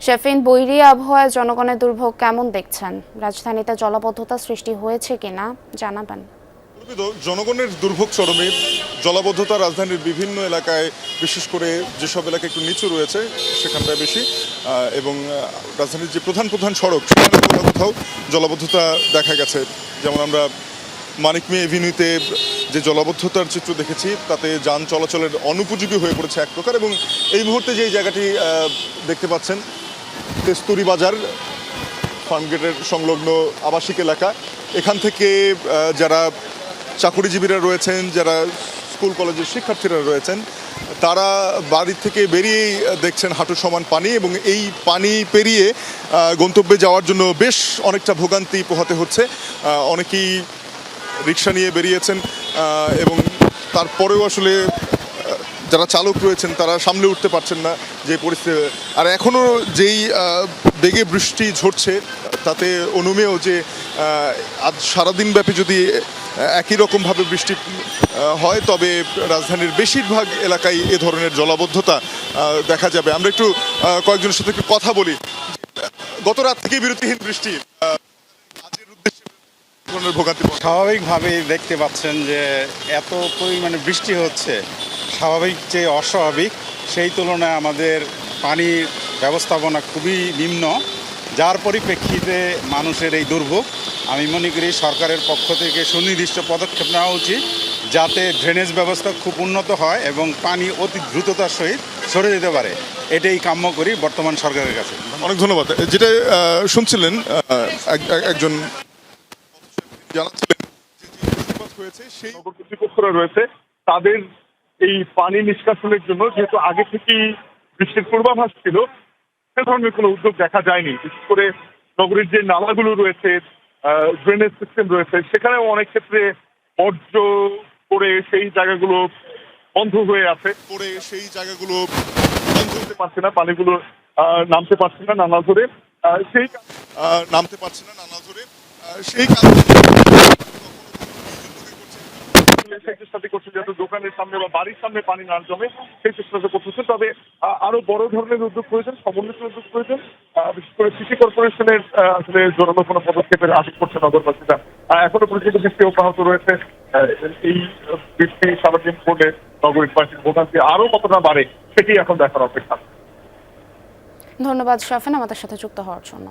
শেফিন, বৈরী আবহাওয়ায় জনগণের দুর্ভোগ কেমন দেখছেন? রাজধানীতে জলাবদ্ধতা সৃষ্টি হয়েছে কিনা জানাবেন। জনগণের দুর্ভোগ চরমে। জলাবদ্ধতা রাজধানীর বিভিন্ন এলাকায়, বিশেষ করে যেসব এলাকা একটু নিচু রয়েছে সেখানটায় বেশি, এবং রাজধানীর যে প্রধান প্রধান সড়ক সেখানে কোথাও কোথাও জলাবদ্ধতা দেখা গেছে। যেমন আমরা মানিক মিয়া এভিনিউতে যে জলাবদ্ধতার চিত্র দেখেছি তাতে যান চলাচলের অনুপযোগী হয়ে পড়েছে এক প্রকার। এবং এই মুহূর্তে যে জায়গাটি দেখতে পাচ্ছেন, তেস্তুরি বাজার ফার্মগেটের সংলগ্ন আবাসিক এলাকা, এখান থেকে যারা চাকুরিজীবীরা রয়েছেন, যারা স্কুল কলেজের শিক্ষার্থীরা রয়েছেন, তারা বাড়ি থেকে বেরিয়েই দেখছেন হাঁটু সমান পানি, এবং এই পানি পেরিয়ে গন্তব্যে যাওয়ার জন্য বেশ অনেকটা ভোগান্তি পোহাতে হচ্ছে। অনেকেই রিক্সা নিয়ে বেরিয়েছেন, এবং তারপরেও আসলে যারা চালক রয়েছেন তারা সামলে উঠতে পারছেন না যে পরিস্থিতি। আর এখনও যেই বেগে বৃষ্টি ঝরছে তাতে অনুমেয় যে আজ সারাদিন ব্যাপী যদি একই রকমভাবে বৃষ্টি হয় তবে রাজধানীর বেশিরভাগ এলাকায় এ ধরনের জলাবদ্ধতা দেখা যাবে। আমরা একটু কয়েকজনের সাথে একটু কথা বলি। গত রাত থেকে বিরতিহীন বৃষ্টি, স্বাভাবিকভাবেই দেখতে পাচ্ছেন যে এত পরিমাণে বৃষ্টি হচ্ছে, স্বাভাবিক যে অস্বাভাবিক, সেই তুলনায় আমাদের পানির ব্যবস্থাপনা খুবই নিম্ন, যার পরিপ্রেক্ষিতে মানুষের এই দুর্ভোগ। আমি মনে করি সরকারের পক্ষ থেকে সুনির্দিষ্ট পদক্ষেপ নেওয়া উচিত, যাতে ড্রেনেজ ব্যবস্থা খুব উন্নত হয় এবং পানি অতি দ্রুততার সহিত সরে যেতে পারে। এটাই কাম্য করি বর্তমান সরকারের কাছে। অনেক ধন্যবাদ। যেটা শুনছিলেন, একজন জানাচ্ছিলেন হয়েছে সেই কর্তৃপক্ষরা রয়েছে, তাদের এই পানি নিষ্কাশনের জন্য যেহেতু আগে থেকেই বৃষ্টির পূর্বাভাস ছিল, সে ধরনের কোনো উদ্যোগ দেখা যায়নি। বিশেষ করে নগরীর যে নালাগুলো রয়েছে, ড্রেনেজ সিস্টেম রয়েছে, সেখানেও অনেক ক্ষেত্রে বর্জ্য করে সেই জায়গাগুলো বন্ধ হয়ে আছে, পরে সেই জায়গাগুলো বন্ধ হতে পারছে না, পানিগুলো নামতে পারছে না নালা ধরে, সেই নামতে পারছে না নালা ধরে, সেই চেষ্টাটি করছে যাতে দোকানের সামনে বা বাড়ির সামনে পানি না জমে, সেই চেষ্টাটা করতেছে। তবে আরো বড় ধরনের উদ্যোগ প্রয়োজন, সমন্বিত উদ্যোগ প্রয়োজন। বিশেষ করে সিটি কর্পোরেশনের আসলে জোরালো কোনো পদক্ষেপের আশা করছে নগরবাসীরা। এখনো পর্যন্ত বৃষ্টি অব্যাহত রয়েছে। এই বৃষ্টি সারাদিন পড়লে নগরবাসীর ভোগান্তি আরো কতটা বাড়ে সেটি এখন দেখার অপেক্ষা। ধন্যবাদ শাফিন আমাদের সাথে যুক্ত হওয়ার জন্য।